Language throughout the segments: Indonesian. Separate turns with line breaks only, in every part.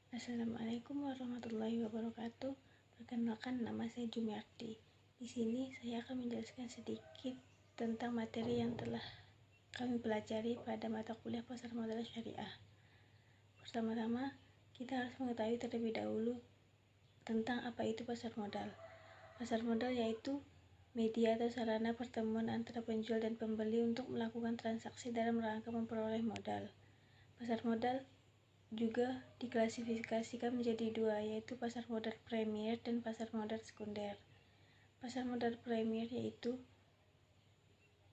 Assalamualaikum warahmatullahi wabarakatuh. Perkenalkan, nama saya Jumiarti. Di sini saya akan menjelaskan sedikit tentang materi yang telah kami pelajari pada mata kuliah pasar modal syariah. Pertama-tama, kita harus mengetahui terlebih dahulu tentang apa itu pasar modal. Pasar modal yaitu media atau sarana pertemuan antara penjual dan pembeli untuk melakukan transaksi dalam rangka memperoleh modal. Pasar modal juga diklasifikasikan menjadi dua, yaitu pasar modal premier dan pasar modal sekunder. Pasar modal premier yaitu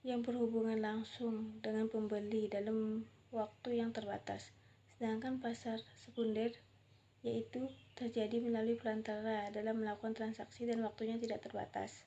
yang berhubungan langsung dengan pembeli dalam waktu yang terbatas, sedangkan pasar sekunder yaitu terjadi melalui perantara dalam melakukan transaksi dan waktunya tidak terbatas.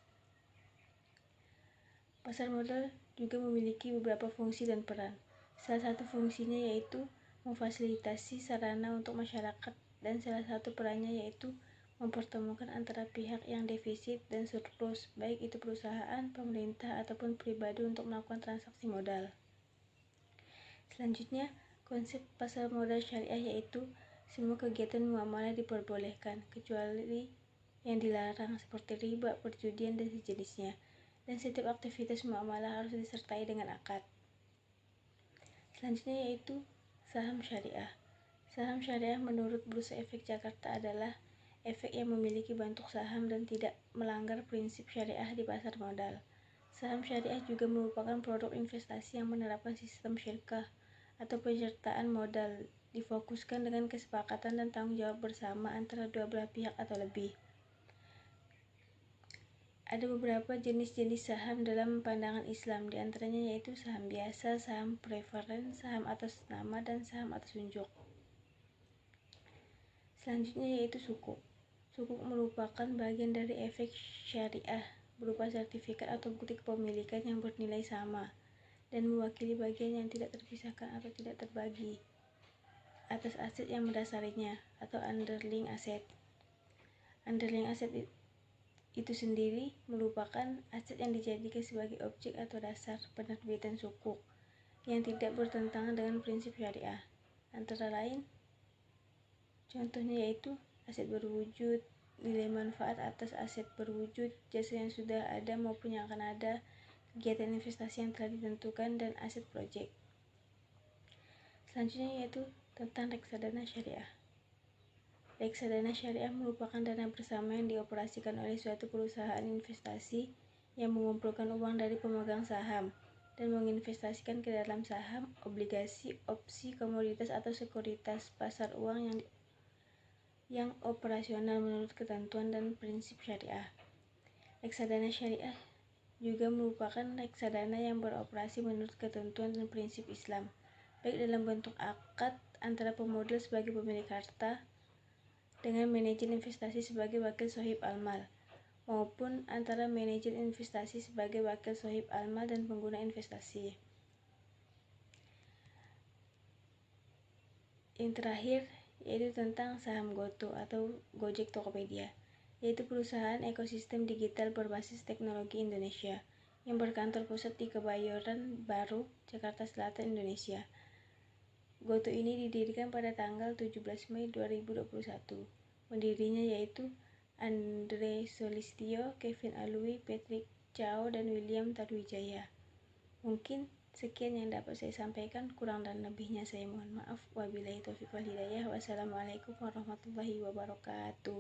Pasar modal juga memiliki beberapa fungsi dan peran. Salah satu fungsinya yaitu memfasilitasi sarana untuk masyarakat, dan salah satu perannya yaitu mempertemukan antara pihak yang defisit dan surplus, baik itu perusahaan, pemerintah, ataupun pribadi untuk melakukan transaksi modal. Selanjutnya, konsep pasar modal syariah yaitu semua kegiatan muamalah diperbolehkan, kecuali yang dilarang seperti riba, perjudian, dan sejenisnya. Dan setiap aktivitas muamalah harus disertai dengan akad. Selanjutnya yaitu saham syariah. Saham syariah menurut Bursa Efek Jakarta adalah efek yang memiliki bentuk saham dan tidak melanggar prinsip syariah di pasar modal. Saham syariah juga merupakan produk investasi yang menerapkan sistem syirkah atau penyertaan modal, difokuskan dengan kesepakatan dan tanggung jawab bersama antara dua belah pihak atau lebih. Ada beberapa jenis-jenis saham dalam pandangan Islam, diantaranya yaitu saham biasa, saham preferen, saham atas nama, dan saham atas unjuk. Selanjutnya yaitu sukuk. Sukuk merupakan bagian dari efek syariah berupa sertifikat atau bukti kepemilikan yang bernilai sama dan mewakili bagian yang tidak terpisahkan atau tidak terbagi atas aset yang mendasarinya atau underlying asset. Underlying asset itu sendiri merupakan aset yang dijadikan sebagai objek atau dasar penerbitan sukuk yang tidak bertentangan dengan prinsip syariah. Antara lain, contohnya yaitu aset berwujud, nilai manfaat atas aset berwujud, jasa yang sudah ada maupun yang akan ada, kegiatan investasi yang telah ditentukan, dan aset proyek. Selanjutnya yaitu tentang reksadana syariah. Reksadana syariah merupakan dana bersama yang dioperasikan oleh suatu perusahaan investasi yang mengumpulkan uang dari pemegang saham dan menginvestasikan ke dalam saham, obligasi, opsi, komoditas, atau sekuritas pasar uang yang operasional menurut ketentuan dan prinsip syariah. Reksadana syariah juga merupakan reksadana yang beroperasi menurut ketentuan dan prinsip Islam, baik dalam bentuk akad antara pemodal sebagai pemilik harta dengan manajer investasi sebagai wakil sohib almal, maupun antara manajer investasi sebagai wakil sohib almal dan pengguna investasi. Yang terakhir yaitu tentang saham GoTo atau Gojek Tokopedia, yaitu perusahaan ekosistem digital berbasis teknologi Indonesia yang berkantor pusat di Kebayoran Baru, Jakarta Selatan, Indonesia. GoTo ini didirikan pada tanggal 17 Mei 2021. Pendirinya yaitu Andre Solistio, Kevin Alwi, Patrick Chao, dan William Taruwijaya. Mungkin sekian yang dapat saya sampaikan, kurang dan lebihnya saya mohon maaf. Wabillahi taufiq wal hidayah. Wassalamualaikum warahmatullahi wabarakatuh.